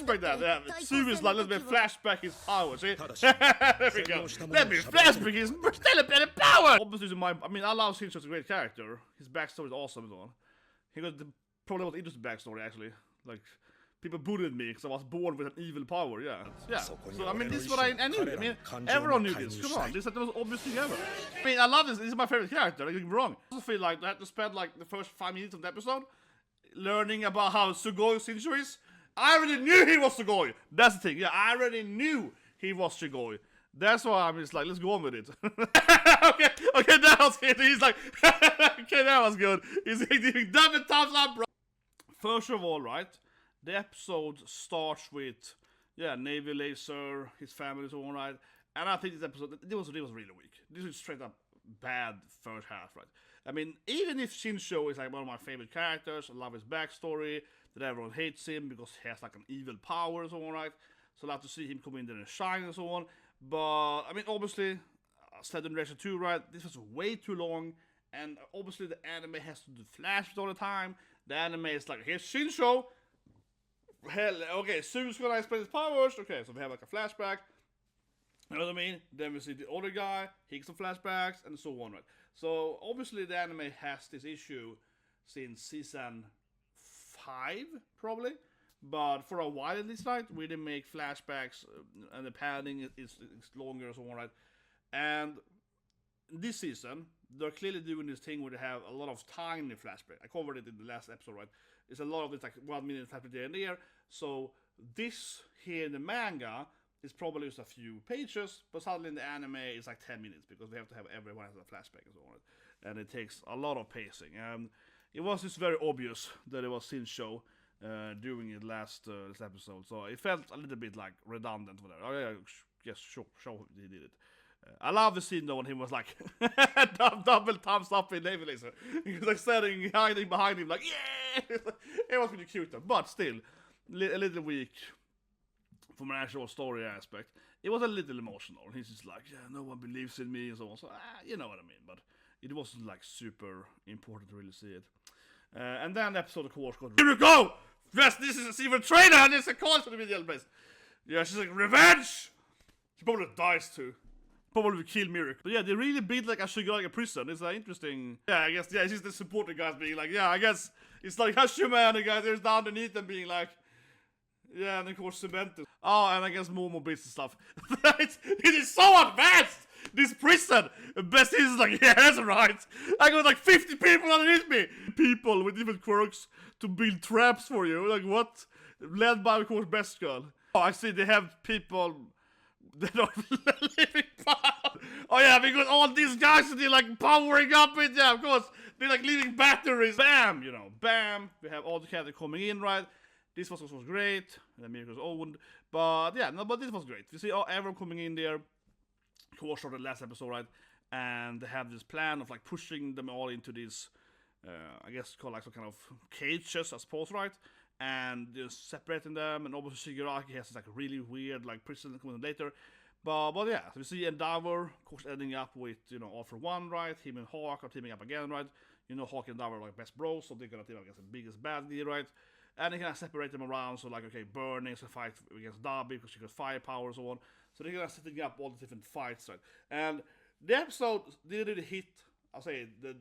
flashback that. Yeah, Sue is like, let me flashback his power. See? There we go. Let me flashback his still a better power! Obviously, I mean, I love Shinjo as a great character. His backstory is awesome and so on. He got probably the most interesting backstory, actually. Like, people bullied me because I was born with an evil power, yeah. So, I mean, this is what I knew. I mean, everyone knew this. Come on, this is the most obvious thing ever. I mean, I love this. This is my favorite character. Don't get me wrong. I also feel like I had to spend, like, the first 5 minutes of the episode learning about how Sugoi Shinjo is. I already knew he was Sugoi. That's the thing. Yeah, I already knew he was Sugoi. That's why I'm just like, let's go on with it. okay, that was good. He's like, okay, that was good. He's giving double thumbs up, bro. First of all, right, the episode starts with, yeah, Navy Laser, his family, so on, right? And I think this episode, it was really weak. This is straight up bad first half, right? I mean, even if Shinjo is like one of my favorite characters, I love his backstory, that everyone hates him because he has like an evil power and so on, right? So I love to see him come in there and shine and so on. But, I mean, obviously, said in Direction 2, right, this was way too long, and obviously the anime has to do flashbacks all the time. The anime is like, here's Shinjo, hell, okay, Sue's gonna explain his powers, okay, so we have like a flashback, you know what I mean? Then we see the other guy, he gets some flashbacks, and so on, right? So, obviously the anime has this issue since season 5, probably. But for a while at least, right, we didn't make flashbacks, and the padding is longer and so on, right? And this season, they're clearly doing this thing where they have a lot of tiny flashbacks. I covered it in the last episode, right? It's a lot of it's like 1 minute happening there and there. So this here in the manga is probably just a few pages, but suddenly in the anime it's like 10 minutes because we have to have everyone has a flashback and so on, right? And it takes a lot of pacing. It was just very obvious that it was Shinjo doing it last this episode, so it felt a little bit like redundant. Whatever. Oh yeah, yes, sure, he did it. I love the scene though when he was like double thumbs up in Navy Laser. He was like hiding behind him, like yeah. It was pretty cute though, but still a little weak from an actual story aspect. It was a little emotional. He's just like, yeah, no one believes in me and so on. So you know what I mean, but it wasn't like super important to really see it. And then the episode of course got here we go! Yes, this is a secret trainer and it's a call for the video place. Yeah, she's like, revenge! She probably dies too. Probably will kill Miruko. But yeah, they really beat like a Shigaraki prison. It's interesting. Yeah, I guess, yeah, it's just the supporter guys being like, yeah, I guess it's like Hashima and the guys there's down underneath them being like, yeah, and of course cemented. Oh, and I guess more bits and stuff. It is so advanced! This prison! Best is like, yeah, that's right. I got like 50 people underneath me! People with different quirks to build traps for you. Like, what? Led by, of course, Best Girl. Oh, I see they have people that are living power. Oh, yeah, because all these guys are like powering up it. Yeah, of course. They're like leaving batteries. Bam! You know, bam. We have all the characters coming in, right? This was great. And then Miruko's owned. But yeah, no, but this was great. You see everyone coming in there. Of course, from the last episode, right? And they have this plan of like pushing them all into this, I guess called like some kind of cages, I suppose, right? And just separating them. And obviously Shigaraki has this like really weird like prison coming later. But yeah, so we see Endeavor, of course, ending up with, you know, All for One, right? Him and Hawk are teaming up again, right? You know, Hawk and Endeavor are like best bros, so they're gonna team up against the biggest bad guy, right? And they can separate them around, so like, okay, Burning is a fight against GABI because she got firepower and so on. So they're gonna setting up all the different fights, right? And the episode didn't really hit, I'll say, the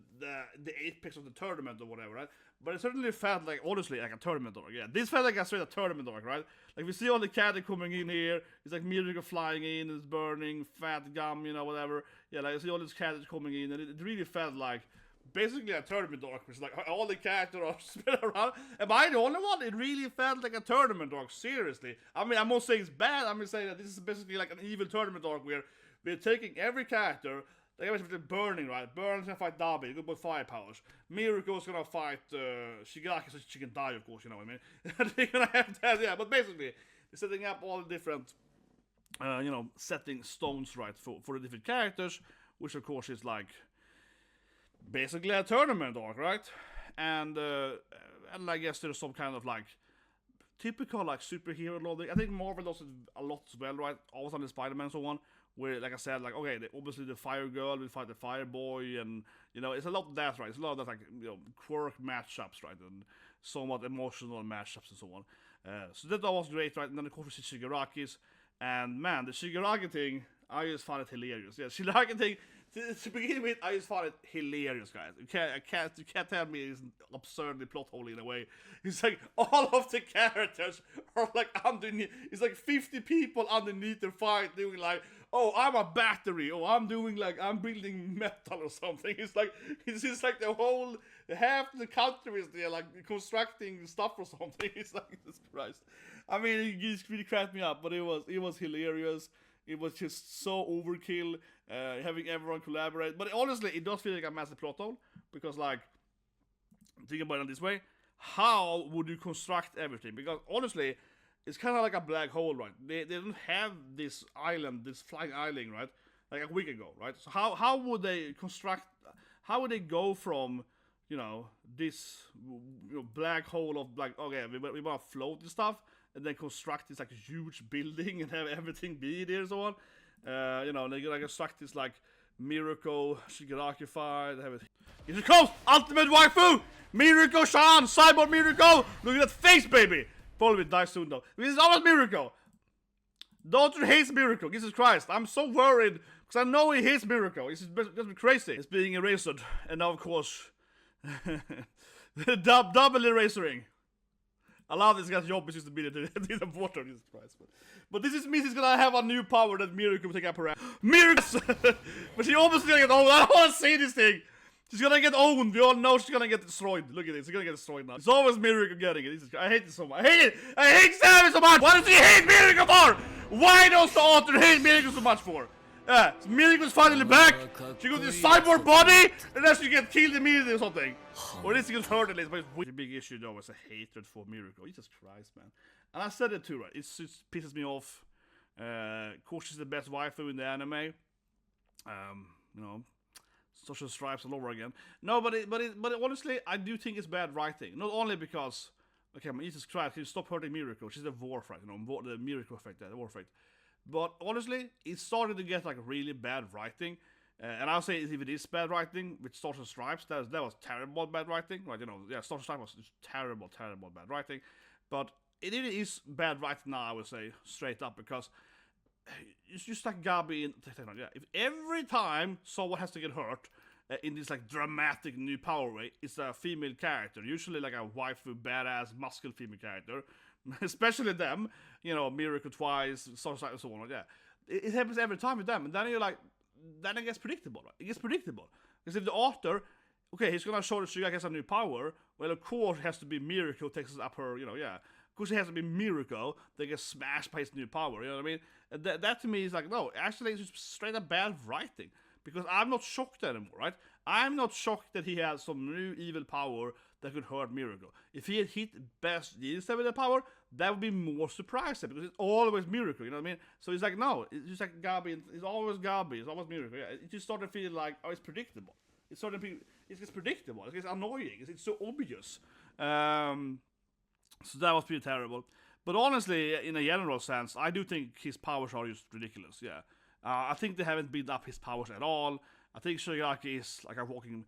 apex of the tournament or whatever, right? But it certainly felt like, honestly, like a tournament arc. Yeah, this felt like a straight up tournament arc, right? Like we see all the characters coming in here. It's like Miruko flying in, it's Burning, Fat Gum, you know, whatever. Yeah, like I see all these characters coming in, and it really felt like basically a tournament arc, which is like all the characters are spread around. Am I the only one? It really felt like a tournament arc, seriously. I mean, I'm not saying it's bad, I'm just saying that this is basically like an evil tournament arc where we're taking every character, like everything Burning, right? Burning's gonna fight Dabi, good with fire powers. Miruko's gonna fight Shigaraki so she can die, of course, you know what I mean? They're gonna have that, yeah, but basically, they're setting up all the different, you know, setting stones, right, for the different characters, which of course is like, basically a tournament arc, right? And I guess there's some kind of like typical like superhero logic. I think Marvel does it a lot as well, right? Always on the Spider-Man and so on, where like I said, like okay, obviously the Fire Girl will fight the Fire Boy, and you know it's a lot of that, right? It's a lot of that like, you know, quirk matchups, right, and somewhat emotional matchups and so on. So that was great, right? And then of course we see Shigarakis, and man, the Shigaraki thing, I just found it hilarious. Yeah, Shigaraki thing. To begin with, I just found it hilarious, guys. You can't tell me it's absurdly plot hole in a way. It's like all of the characters are like underneath. It's like 50 people underneath the fight doing like, oh, I'm a battery. Oh, I'm doing like I'm building metal or something. It's just like the whole half the country is there like constructing stuff or something. It's like Jesus Christ. I mean, it just really cracked me up, but it was hilarious. It was just so overkill, having everyone collaborate. But honestly, it does feel like a massive plot hole. Because, like, think about it this way. How would you construct everything? Because, honestly, it's kind of like a black hole, right? They don't have this island, this flying island, right? Like a week ago, right? So how would they construct... How would they go from, you know, this black hole of, like, okay, we want to float and stuff... and then construct this like huge building and have everything be there and so on. You know, they're gonna construct this like Miruko, Shigaraki fight, have it. Here it comes! Ultimate waifu! Miruko-chan! Cyborg Miruko! Look at that face, baby! Probably die soon though. This is almost Miruko! Daughter hates Miruko, Jesus Christ. I'm so worried, because I know he hates Miruko. It's just crazy. It's being erased. And now of course, double erasing. I love this guy's job is just to be the water, Jesus Christ. But this is means he's gonna have a new power that Miruko will take up her ass. Miruko! But she almost gonna get owned. I don't wanna see this thing! She's gonna get owned. We all know she's gonna get destroyed. Look at this. She's gonna get destroyed now. It's always Miruko getting it. I hate this so much. I hate it! I hate Sammy so much! Why does he hate Miruko for? Why does the author hate Miruko so much for? Yeah, so Miruko's finally back. She got this cyborg body, and then she get killed immediately or something. Or at least she gets hurt at least. But the big issue though is a hatred for Miruko. Jesus Christ, man. And I said it too, right? It just pisses me off. Of course, she's the best waifu in the anime. You know, social stripes all over again. No, but honestly, I do think it's bad writing. Not only because, okay, Jesus Christ, can you stop hurting Miruko? She's a worf, right? You know, the Miruko effect, the worf effect. But honestly, it started to get like really bad writing. And I'll say if it is bad writing with Stars and Stripes, that was terrible bad writing. Right, you know, yeah, Stars and Stripes was terrible bad writing. But it is bad writing now, I would say, straight up, because it's just like GABI. Yeah, if every time someone has to get hurt in this like dramatic new power way, it's a female character, usually like a waifu, badass, muscular female character. Especially them, you know, Miruko twice, Stars and so on. Yeah, it happens every time with them, and then you're like, then it gets predictable, right? It gets predictable. Because if the author, okay, he's gonna show that Shigaraki has a new power, well, of course, it has to be Miruko takes up her, you know, yeah. Of course, it has to be Miruko that gets smashed by his new power, you know what I mean? And that to me is like, no, actually, it's just straight up bad writing. Because I'm not shocked anymore, right? I'm not shocked that he has some new evil power that could hurt Miruko. If he had hit best jeanist with the power, that would be more surprising, because it's always Miruko, you know what I mean? So it's like, no, it's just like GABI, it's always GABI, it's always Miruko, yeah. It just started feeling like, oh, it's predictable. It's predictable, it's annoying, it's so obvious. So that was pretty terrible. But honestly, in a general sense, I do think his powers are just ridiculous, yeah. I think they haven't built up his powers at all. I think Shigaraki is like a walking...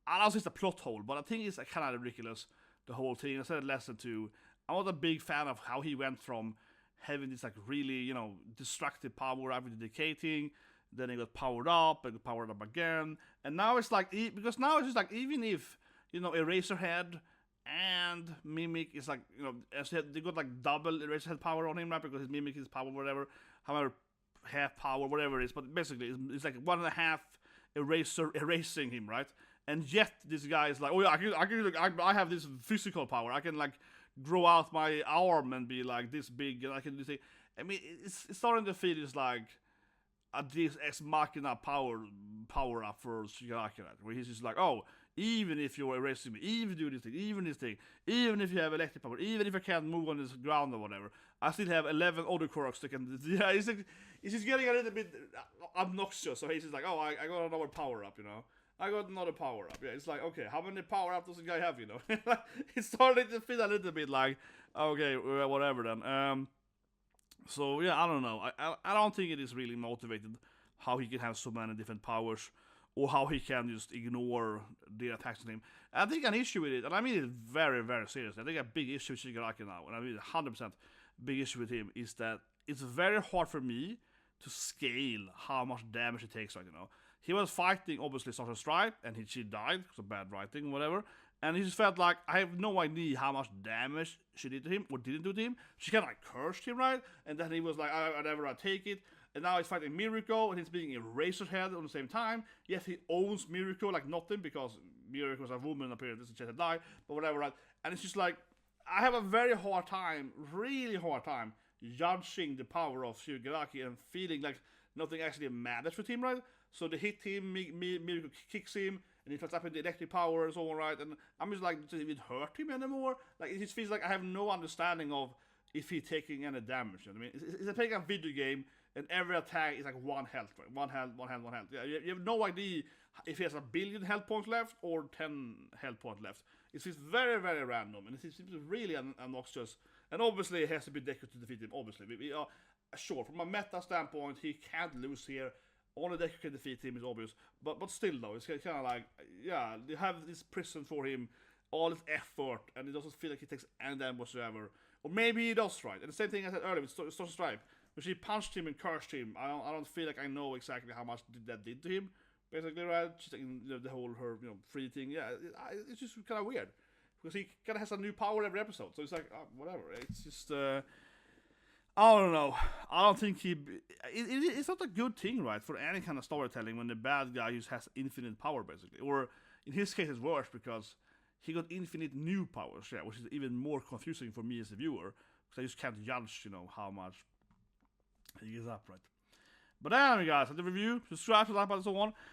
I don't say it's a plot hole, but I think it's kind of ridiculous, the whole thing. I said it less than two. I'm not a big fan of how he went from having this like really, you know, destructive power after decaying, then he got powered up, and got powered up again, and now it's like, because now it's just like, even if, you know, Eraserhead and Mimic is like, you know, they got like double Eraserhead power on him, right, because his Mimic is power, whatever, however, half power, whatever it is, but basically it's like 1.5 eraser erasing him, right? And yet this guy is like, oh yeah, I have this physical power. I can like grow out my arm and be like this big, and I can do things. I mean, it's starting to feel just like a Deus Ex Machina power up for Shigaraki, right? Where he's just like, oh, even if you're erasing me, even do this thing, even this thing, even if you have electric power, even if I can't move on this ground or whatever, I still have 11 other quirks that can. Yeah, it's just getting a little bit obnoxious. So he's just like, oh, I got another power up, you know. I got another power up. Yeah, it's like, okay, how many power ups does the guy have, you know? It's starting to feel a little bit like, okay, whatever then. So yeah, I don't know. I don't think it is really motivated how he can have so many different powers. or how he can just ignore the attacks on him. I think an issue with it, and I mean it very, very seriously, I think a big issue with Shigaraki now, and I mean 100% big issue with him, is that it's very hard for me to scale how much damage he takes right now. He was fighting, obviously, Social Stripe, and she died because of bad writing, whatever. And he just felt like, I have no idea how much damage she did to him, or didn't do to him. She kind of like cursed him, right? And then he was like, whatever, I'll take it. And now he's fighting Miruko, and he's being a Razorhead at the same time. Yes, he owns Miruko like nothing, because Miruko was a woman, apparently, she had died, but whatever, right? And it's just like, I have a very hard time, really hard time, judging the power of Shigaraki and feeling like nothing actually matters with him, right? So they hit him, Miruko kicks him, and he puts up in the electric power and so on, right? And I'm just like, does it hurt him anymore? Like, it just feels like I have no understanding of if he's taking any damage, you know what I mean? It's like playing a video game, and every attack is like 1 health, right? 1 health, 1 health, 1 health. Yeah, you have no idea if he has a billion health points left or 10 health points left. It seems very, very random, and it seems really obnoxious. And obviously, it has to be Deku to defeat him, obviously. We are sure, from a meta standpoint, he can't lose here. Only Deku can defeat him, is obvious. But still, though, it's kind of like, yeah, they have this prison for him, all this effort, and it doesn't feel like he takes any damage whatsoever. Or maybe he does, right? And the same thing I said earlier with Social Stripe. When she punched him and cursed him, I don't feel like I know exactly how much that did to him. Basically, right? She's taking the whole her free thing. Yeah, it's just kind of weird because he kind of has a new power every episode. So it's like whatever. It's just I don't know. I don't think it's not a good thing, right, for any kind of storytelling when the bad guy just has infinite power, basically. Or in his case, it's worse because he got infinite new powers, yeah, which is even more confusing for me as a viewer because I just can't judge, how much he gives up, right? But anyway, guys, at the review, subscribe to that button and so on.